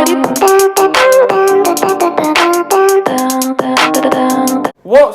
What's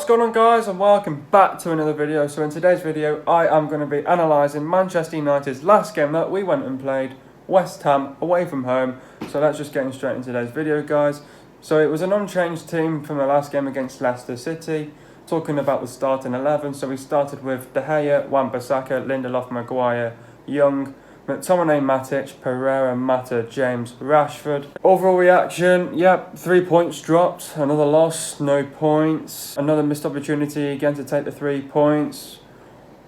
going on, guys, and welcome back to another video. So in today's video I am going to be analysing Manchester United's last game that we went and played, West Ham away from home. So let's just get straight into today's video, guys. So it was an unchanged team from the last game against Leicester City. Talking about the starting 11, so we started with De Gea, Wan-Bissaka, Lindelof, Maguire, Young, McTominay, Matic, Pereira, Mata, James, Rashford. Overall reaction, yep, 3 points dropped, another loss, no points, another missed opportunity again to take the 3 points.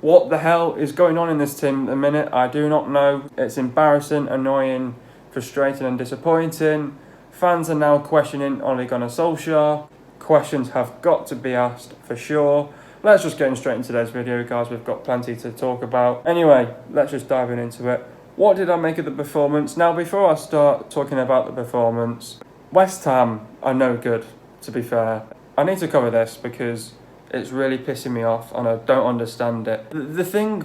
What the hell is going on in this team at the minute? I do not know. It's embarrassing, annoying, frustrating and disappointing. Fans are now questioning Ole Gunnar Solskjaer. Questions have got to be asked for sure. Let's just get straight into today's video, guys. We've got plenty to talk about. Anyway, let's just dive into it. What did I make of the performance? Now, before I start talking about the performance, West Ham are no good, to be fair. I need to cover this because it's really pissing me off and I don't understand it. The thing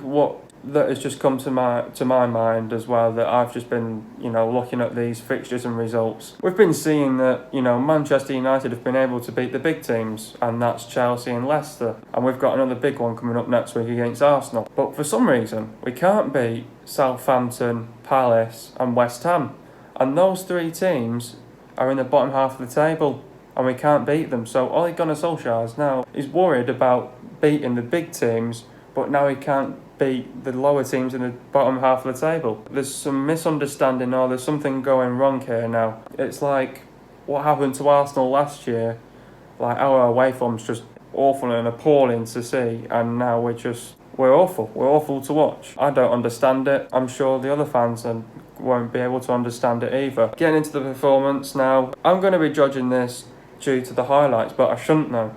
that has just come to my mind as well, that I've just been, looking at these fixtures and results. We've been seeing that, Manchester United have been able to beat the big teams, and that's Chelsea and Leicester. And we've got another big one coming up next week against Arsenal. But for some reason, we can't beat Southampton, Palace and West Ham. And those three teams are in the bottom half of the table, and we can't beat them. So Ole Gunnar Solskjaer is worried about beating the big teams, but now he can't beat the lower teams in the bottom half of the table. There's some misunderstanding, or there's something going wrong here now. It's like what happened to Arsenal last year. Like, our away form's just awful and appalling to see, and now we're awful. We're awful to watch. I don't understand it. I'm sure the other fans won't be able to understand it either. Getting into the performance now, I'm going to be judging this due to the highlights, but I shouldn't know.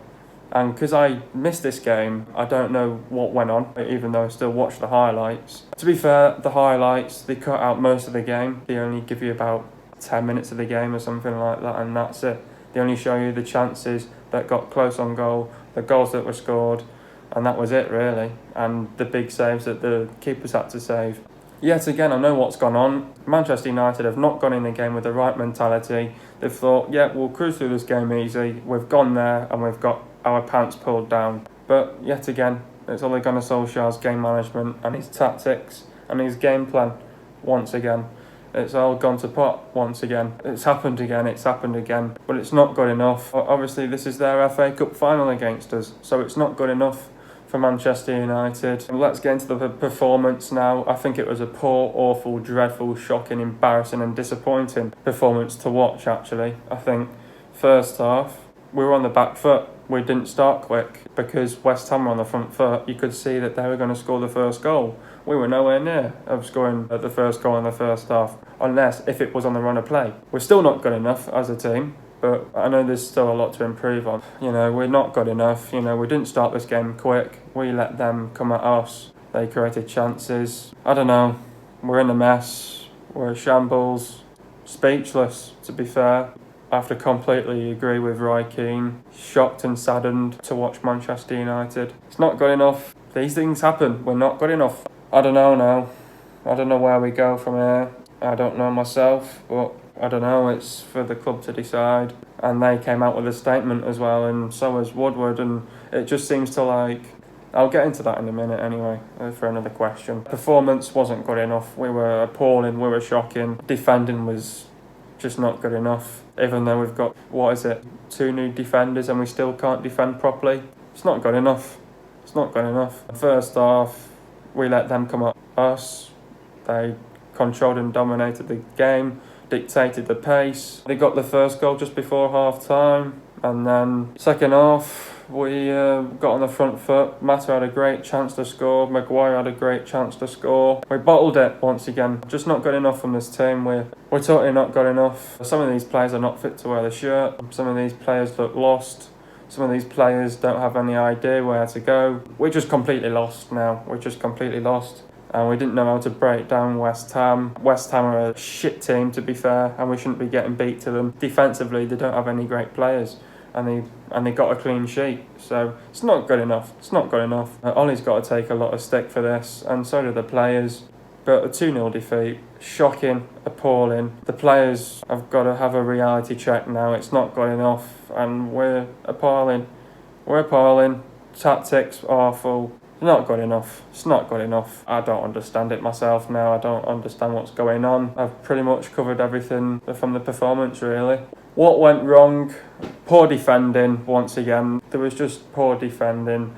And because I missed this game, I don't know what went on, even though I still watched the highlights. To be fair, the highlights, they cut out most of the game. They only give you about 10 minutes of the game or something like that, and that's it. They only show you the chances that got close on goal, the goals that were scored, and that was it, really. And the big saves that the keepers had to save. Yet again, I know what's gone on. Manchester United have not gone in the game with the right mentality. They've thought, yeah, we'll cruise through this game easy. We've gone there and we've got our pants pulled down. But yet again, it's Ole Gunnar Solskjaer's game management and his tactics and his game plan once again. It's all gone to pot once again. It's happened again, but it's not good enough. Obviously, this is their FA Cup final against us, so it's not good enough for Manchester United. Let's get into the performance now. I think it was a poor, awful, dreadful, shocking, embarrassing and disappointing performance to watch, actually. I think first half, we were on the back foot. We didn't start quick because West Ham were on the front foot. You could see that they were going to score the first goal. We were nowhere near of scoring the first goal in the first half, unless if it was on the run of play. We're still not good enough as a team, but I know there's still a lot to improve on. We're not good enough. We didn't start this game quick. We let them come at us. They created chances. I don't know. We're in a mess. We're a shambles. Speechless, to be fair. I have to completely agree with Roy Keane. Shocked and saddened to watch Manchester United. It's not good enough. These things happen. We're not good enough. I don't know now. I don't know where we go from here. I don't know myself, but I don't know. It's for the club to decide. And they came out with a statement as well, and so has Woodward, and it just seems to I'll get into that in a minute anyway, for another question. Performance wasn't good enough. We were appalling. We were shocking. Defending was just not good enough. Even though we've got, 2 new defenders and we still can't defend properly. It's not good enough. It's not good enough. First half, we let them come at us. They controlled and dominated the game, dictated the pace. They got the first goal just before half time, and then second half, we got on the front foot. Mata had a great chance to score. Maguire had a great chance to score. We bottled it once again. Just not good enough from this team. We're totally not good enough. Some of these players are not fit to wear the shirt. Some of these players look lost. Some of these players don't have any idea where to go. We're just completely lost now. We're just completely lost. And we didn't know how to break down West Ham. West Ham are a shit team, to be fair, and we shouldn't be getting beat to them. Defensively, they don't have any great players. And they got a clean sheet, so it's not good enough. It's not good enough. Ollie's got to take a lot of stick for this, and so do the players. But a 2-0 defeat, shocking, appalling. The players have got to have a reality check now. It's not good enough, and we're appalling. We're appalling. Tactics awful. It's not good enough. It's not good enough. I don't understand it myself now. I don't understand what's going on. I've pretty much covered everything from the performance, really. What went wrong? Poor defending, once again. There was just poor defending.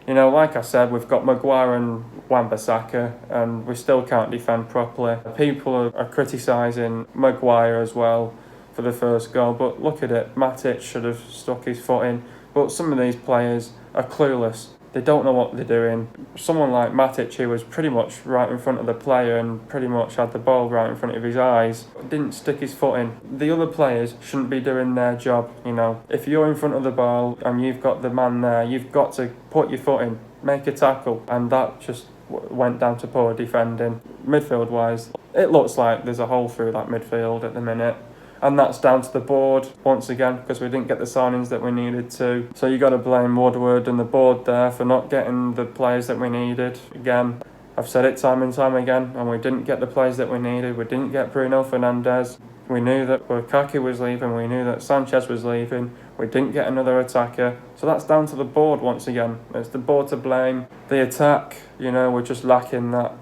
You know, like I said, we've got Maguire and Wan-Bissaka, and we still can't defend properly. People are criticising Maguire as well for the first goal, but look at it. Matic should have stuck his foot in. But some of these players are clueless. They don't know what they're doing. Someone like Matic, who was pretty much right in front of the player and pretty much had the ball right in front of his eyes, didn't stick his foot in. The other players shouldn't be doing their job, you know. If you're in front of the ball and you've got the man there, you've got to put your foot in, make a tackle, and that just went down to poor defending. Midfield-wise, it looks like there's a hole through that midfield at the minute. And that's down to the board, once again, because we didn't get the signings that we needed to. So you got to blame Woodward and the board there for not getting the players that we needed. Again, I've said it time and time again, and we didn't get the players that we needed. We didn't get Bruno Fernandes. We knew that Lukaku was leaving. We knew that Sanchez was leaving. We didn't get another attacker. So that's down to the board, once again. It's the board to blame. The attack, you know, we're just lacking that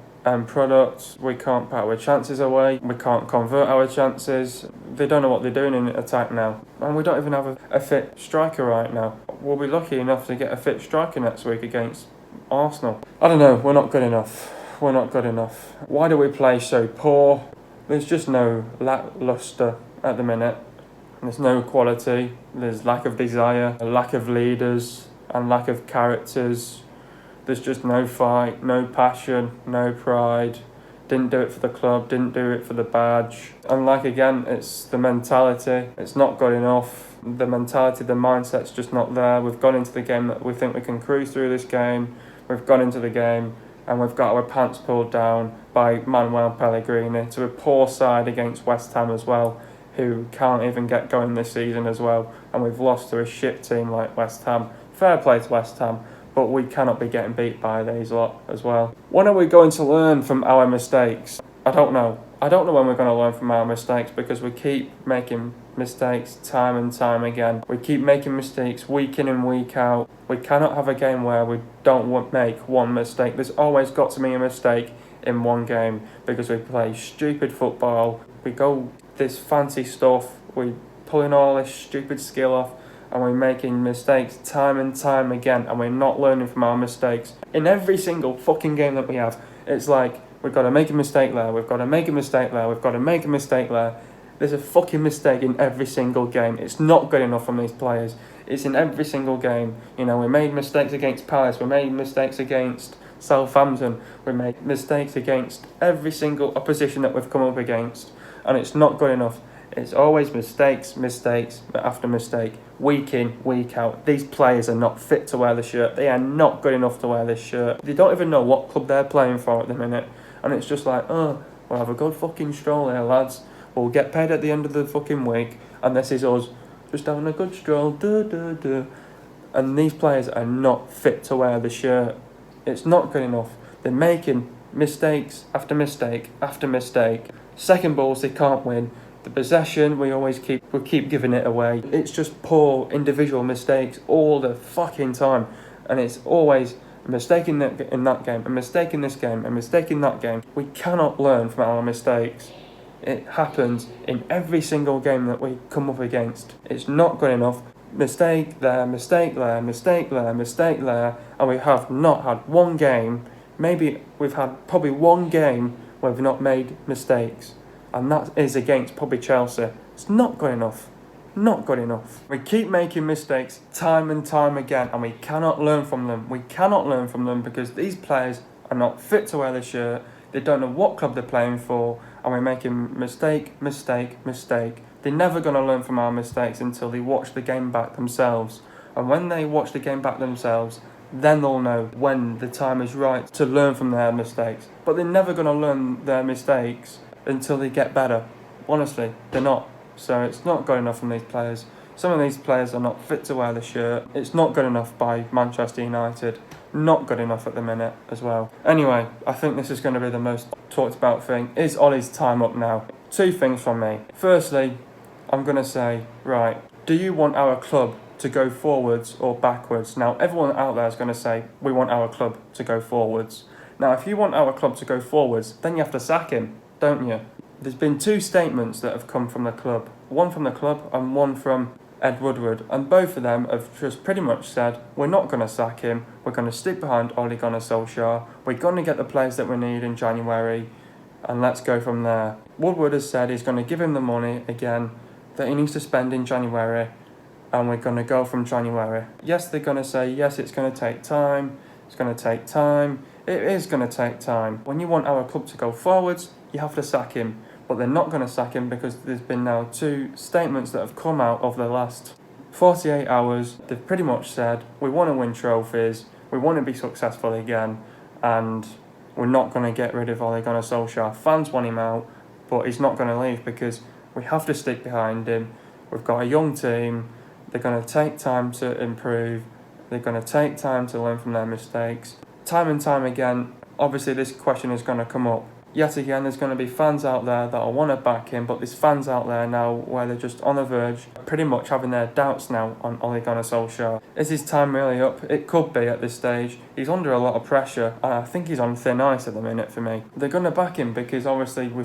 product. We can't put our chances away. We can't convert our chances. They don't know what they're doing in attack now. And we don't even have a fit striker right now. We'll be lucky enough to get a fit striker next week against Arsenal. I don't know. We're not good enough. We're not good enough. Why do we play so poor? There's just no lacklustre at the minute. There's no quality. There's lack of desire, a lack of leaders, and lack of characters. There's just no fight, no passion, no pride. Didn't do it for the club, didn't do it for the badge. And like again, it's the mentality. It's not good enough. The mentality, the mindset's just not there. We've gone into the game that we think we can cruise through this game. We've gone into the game and we've got our pants pulled down by Manuel Pellegrini to a poor side against West Ham as well, who can't even get going this season as well. And we've lost to a shit team like West Ham. Fair play to West Ham, but we cannot be getting beat by these lot as well. When are we going to learn from our mistakes? I don't know. I don't know when we're going to learn from our mistakes, because we keep making mistakes time and time again. We keep making mistakes week in and week out. We cannot have a game where we don't make one mistake. There's always got to be a mistake in one game, because we play stupid football. We go this fancy stuff. We pulling all this stupid skill off, and we're making mistakes time and time again, and we're not learning from our mistakes. In every single fucking game that we have, it's like, we've got to make a mistake there, we've got to make a mistake there, we've got to make a mistake there. There's a fucking mistake in every single game. It's not good enough from these players. It's in every single game. You know, we made mistakes against Palace, we made mistakes against Southampton, we made mistakes against every single opposition that we've come up against, and it's not good enough. It's always mistakes after mistake, week in, week out. These players are not fit to wear the shirt. They are not good enough to wear this shirt. They don't even know what club they're playing for at the minute. And it's just like, oh, we'll have a good fucking stroll here, lads. We'll get paid at the end of the fucking week. And this is us just having a good stroll. And these players are not fit to wear the shirt. It's not good enough. They're making mistakes after mistake after mistake. Second balls they can't win. The possession, we keep giving it away. It's just poor individual mistakes all the fucking time. And it's always a mistake in that game, a mistake in this game, a mistake in that game. We cannot learn from our mistakes. It happens in every single game that we come up against. It's not good enough. Mistake there, mistake there, mistake there, mistake there. And we have not had one game, maybe we've had probably one game where we've not made mistakes. And that is against probably Chelsea. It's not good enough. Not good enough. We keep making mistakes time and time again, and we cannot learn from them. We cannot learn from them because these players are not fit to wear the shirt. They don't know what club they're playing for, and we're making mistake. They're never going to learn from our mistakes until they watch the game back themselves. And when they watch the game back themselves, then they'll know when the time is right to learn from their mistakes. But they're never going to learn their mistakes until they get better. Honestly, they're not. So it's not good enough from these players. Some of these players are not fit to wear the shirt. It's not good enough by Manchester United. not good enough at the minute as well. Anyway, I think this is going to be the most talked about thing. Is Ollie's time up now? Two things from me. Firstly, I'm going to say, right, do you want our club to go forwards or backwards? Now, everyone out there is going to say, we want our club to go forwards. Now, if you want our club to go forwards, then you have to sack him, don't you? There's been two statements that have come from the club. One from the club and one from Ed Woodward. And both of them have just pretty much said, we're not going to sack him. We're going to stick behind Ole Gunnar Solskjaer. We're going to get the players that we need in January. And let's go from there. Woodward has said he's going to give him the money again that he needs to spend in January. And we're going to go from January. Yes, they're going to say, yes, it's going to take time. It's going to take time. It is going to take time. When you want our club to go forwards, you have to sack him. But they're not going to sack him because there's been now two statements that have come out of the last 48 hours. They've pretty much said, we want to win trophies, we want to be successful again, and we're not going to get rid of Ole Gunnar Solskjaer. Fans want him out, but he's not going to leave because we have to stick behind him. We've got a young team. They're going to take time to improve. They're going to take time to learn from their mistakes. Time and time again, obviously this question is going to come up. Yet again, there's going to be fans out there that will want to back him, but there's fans out there now where they're just on the verge, pretty much having their doubts now on Ole Gunnar Solskjaer. Is his time really up? It could be at this stage. He's under a lot of pressure, and I think he's on thin ice at the minute for me. They're going to back him because obviously we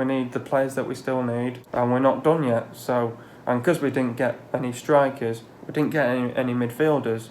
need the players that we still need, and we're not done yet. So, and because we didn't get any strikers, we didn't get any midfielders,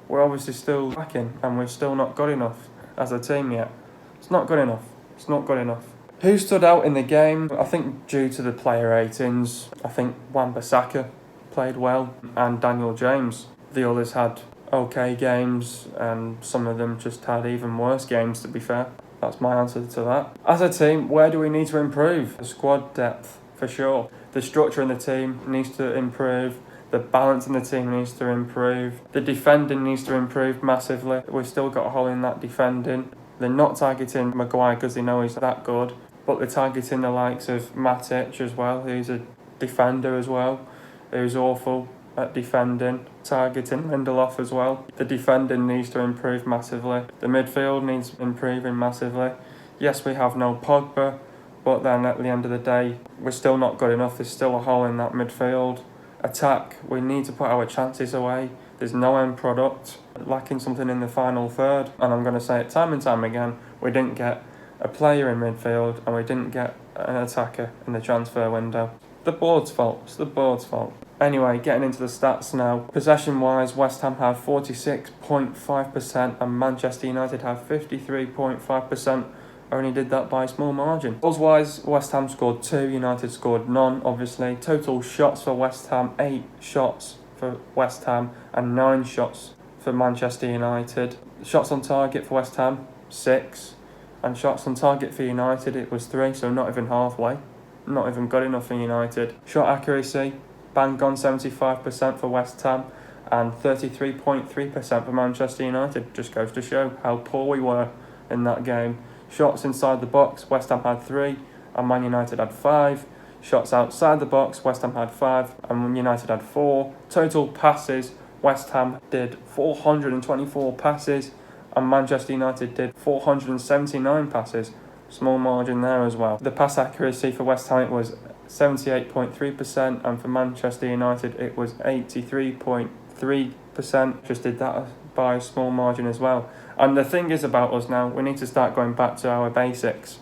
we're obviously still backing, and we're still not good enough as a team yet. It's not good enough. It's not good enough. Who stood out in the game? I think due to the player ratings, I think Wan-Bissaka played well and Daniel James. The others had okay games and some of them just had even worse games, to be fair. That's my answer to that. As a team, where do we need to improve? The squad depth, for sure. The structure in the team needs to improve. The balance in the team needs to improve. The defending needs to improve massively. We've still got a hole in that defending. They're not targeting Maguire because they know he's that good, but they're targeting the likes of Matic as well, who's a defender as well, who's awful at defending, targeting Lindelof as well. The defending needs to improve massively. The midfield needs improving massively. Yes, we have no Pogba, but then at the end of the day, we're still not good enough. There's still a hole in that midfield. Attack, we need to put our chances away. There's no end product, lacking something in the final third. And I'm going to say it time and time again, we didn't get a player in midfield and we didn't get an attacker in the transfer window. The board's fault. It's the board's fault. Anyway, getting into the stats now. Possession-wise, West Ham had 46.5% and Manchester United had 53.5%. Only did that by a small margin. Goals-wise, West Ham scored 2, United scored none, obviously. Total shots for West Ham, 8 shots for West Ham and 9 shots for Manchester United. Shots on target for West Ham, 6. And shots on target for United, it was 3, so not even halfway. Not even good enough for United. Shot accuracy, bang on 75% for West Ham and 33.3% for Manchester United. Just goes to show how poor we were in that game. Shots inside the box, West Ham had 3 and Man United had 5. Shots outside the box, West Ham had 5 and United had 4. Total passes, West Ham did 424 passes and Manchester United did 479 passes. Small margin there as well. The pass accuracy for West Ham it was 78.3% and for Manchester United it was 83.3%. Just did that by a small margin as well. And the thing is about us now, we need to start going back to our basics.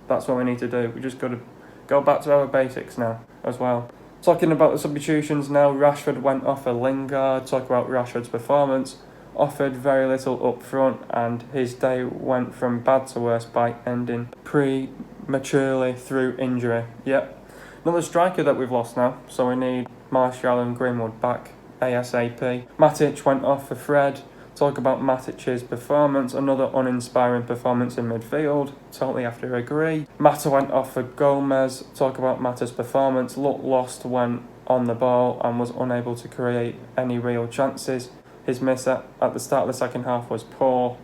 That's what we need to do. We just got to go back to our basics now as well. Talking about the substitutions now, Rashford went off for Lingard. Talk about Rashford's performance. Offered very little up front and his day went from bad to worse by ending prematurely through injury. Yep. Another striker that we've lost now, so we need Martial and Greenwood back ASAP. Matic went off for Fred. Talk about Matic's performance, another uninspiring performance in midfield. Totally have to agree. Mata went off for Gomez. Talk about Mata's performance. Looked lost when on the ball and was unable to create any real chances. His miss at the start of the second half was poor.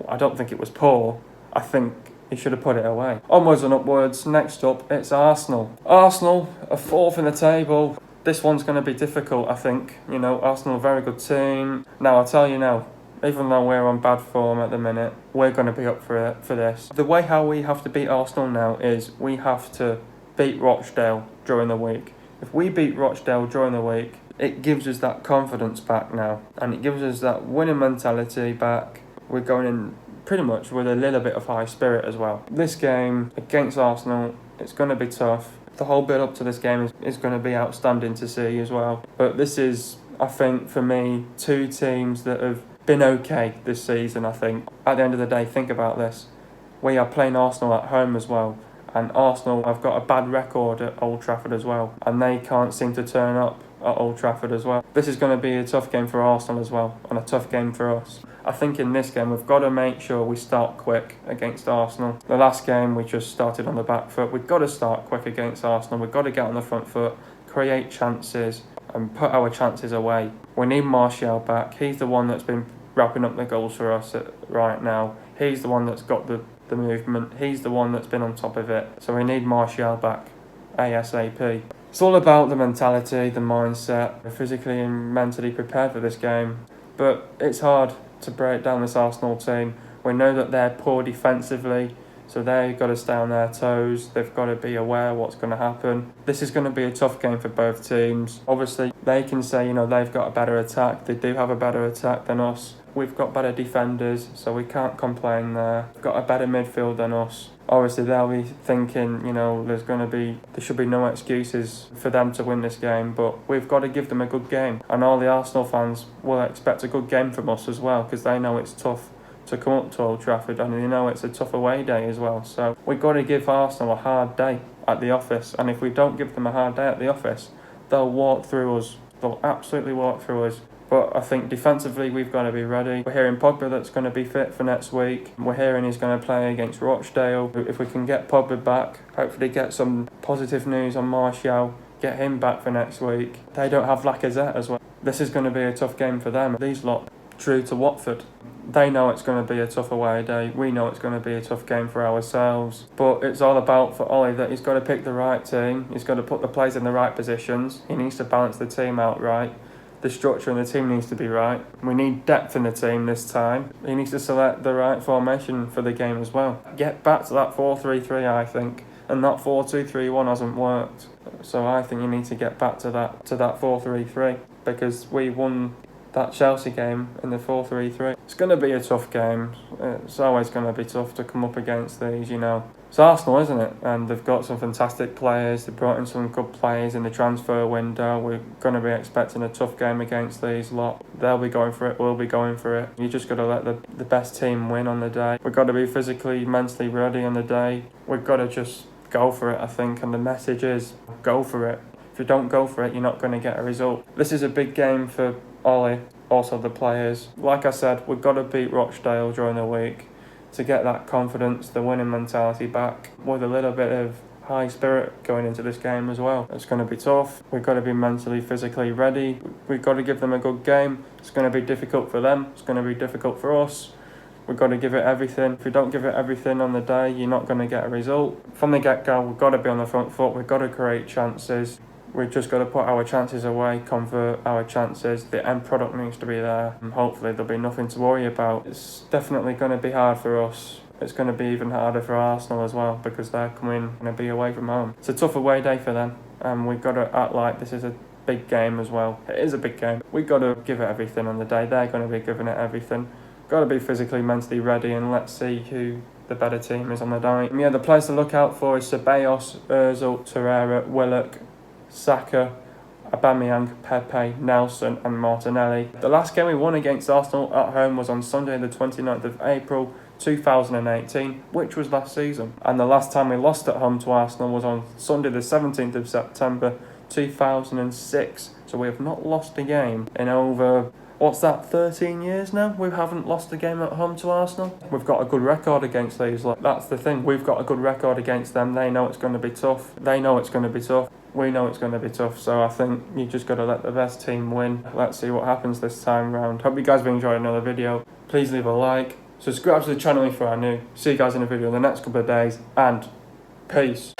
I don't think it was poor. I think he should have put it away. Onwards and upwards. Next up, it's Arsenal. Arsenal are 4th in the table. This one's going to be difficult, I think. You know, Arsenal, a very good team. Now, I'll tell you now, even though we're on bad form at the minute, we're going to be up for this. The way how we have to beat Arsenal now is we have to beat Rochdale during the week. If we beat Rochdale during the week, it gives us that confidence back now, and it gives us that winning mentality back. We're going in pretty much with a little bit of high spirit as well. This game against Arsenal, it's going to be tough. The whole build up to this game is going to be outstanding to see as well. But this is, I think, for me, two teams that have been okay this season, I think. At the end of the day, think about this. We are playing Arsenal at home as well. And Arsenal have got a bad record at Old Trafford as well. And they can't seem to turn up at Old Trafford as well. This is going to be a tough game for Arsenal as well, and a tough game for us. I think in this game we've got to make sure we start quick against Arsenal. The last game we just started on the back foot. We've got to start quick against Arsenal. We've got to get on the front foot, create chances and put our chances away. We need Martial back. He's the one that's been wrapping up the goals for us right now. He's the one that's got the movement. He's the one that's been on top of it. So we need Martial back ASAP. It's all about the mentality, the mindset. We're physically and mentally prepared for this game. But it's hard to break down this Arsenal team. We know that they're poor defensively, so they've got to stay on their toes. They've got to be aware of what's going to happen. This is going to be a tough game for both teams. Obviously, they can say, they've got a better attack. They do have a better attack than us. We've got better defenders, so we can't complain there. We've got a better midfield than us. Obviously, they'll be thinking, there should be no excuses for them to win this game, but we've got to give them a good game. And all the Arsenal fans will expect a good game from us as well, because they know it's tough to come up to Old Trafford, and they know it's a tough away day as well. So we've got to give Arsenal a hard day at the office, and if we don't give them a hard day at the office, they'll walk through us. They'll absolutely walk through us. But I think defensively we've got to be ready. We're hearing Pogba that's going to be fit for next week. We're hearing he's going to play against Rochdale. If we can get Pogba back, hopefully get some positive news on Martial, get him back for next week. They don't have Lacazette as well. This is going to be a tough game for them. These lot drew to Watford. They know it's going to be a tough away day. We know it's going to be a tough game for ourselves. But it's all about for Ollie that he's got to pick the right team. He's got to put the players in the right positions. He needs to balance the team out right. The structure in the team needs to be right. We need depth in the team this time. He needs to select the right formation for the game as well. Get back to that 4-3-3, I think. And that 4-2-3-1 hasn't worked. So I think you need to get back to that 4-3-3, because we won that Chelsea game in the 4-3-3. It's going to be a tough game. It's always going to be tough to come up against these, It's Arsenal, isn't it? And they've got some fantastic players. They've brought in some good players in the transfer window. We're going to be expecting a tough game against these lot. They'll be going for it. We'll be going for it. You just got to let the best team win on the day. We've got to be physically, mentally ready on the day. We've got to just go for it, I think. And the message is, go for it. If you don't go for it, you're not going to get a result. This is a big game for Ollie, also the players. Like I said, we've got to beat Rochdale during the week to get that confidence, the winning mentality back, with a little bit of high spirit going into this game as well. It's going to be tough. We've got to be mentally, physically ready. We've got to give them a good game. It's going to be difficult for them. It's going to be difficult for us. We've got to give it everything. If we don't give it everything on the day, you're not going to get a result. From the get-go, we've got to be on the front foot. We've got to create chances. We've just got to put our chances away, convert our chances. The end product needs to be there, and hopefully there'll be nothing to worry about. It's definitely going to be hard for us. It's going to be even harder for Arsenal as well, because they're going to be away from home. It's a tough away day for them, and we've got to act like this is a big game as well. It is a big game. We've got to give it everything on the day. They're going to be giving it everything. Got to be physically, mentally ready, and let's see who the better team is on the day. And the players to look out for is Ceballos, Ozil, Torreira, Willock, Saka, Aubameyang, Pepe, Nelson and Martinelli. The last game we won against Arsenal at home was on Sunday the 29th of April 2018, which was last season. And the last time we lost at home to Arsenal was on Sunday the 17th of September 2006. So we have not lost a game in over, 13 years now? We haven't lost a game at home to Arsenal. We've got a good record against these. That's the thing. We've got a good record against them. They know it's going to be tough. They know it's going to be tough. We know it's going to be tough. So I think you just got to let the best team win. Let's see what happens this time round. Hope you guys have enjoyed another video. Please leave a like. Subscribe to the channel if you are new. See you guys in a video in the next couple of days. And peace.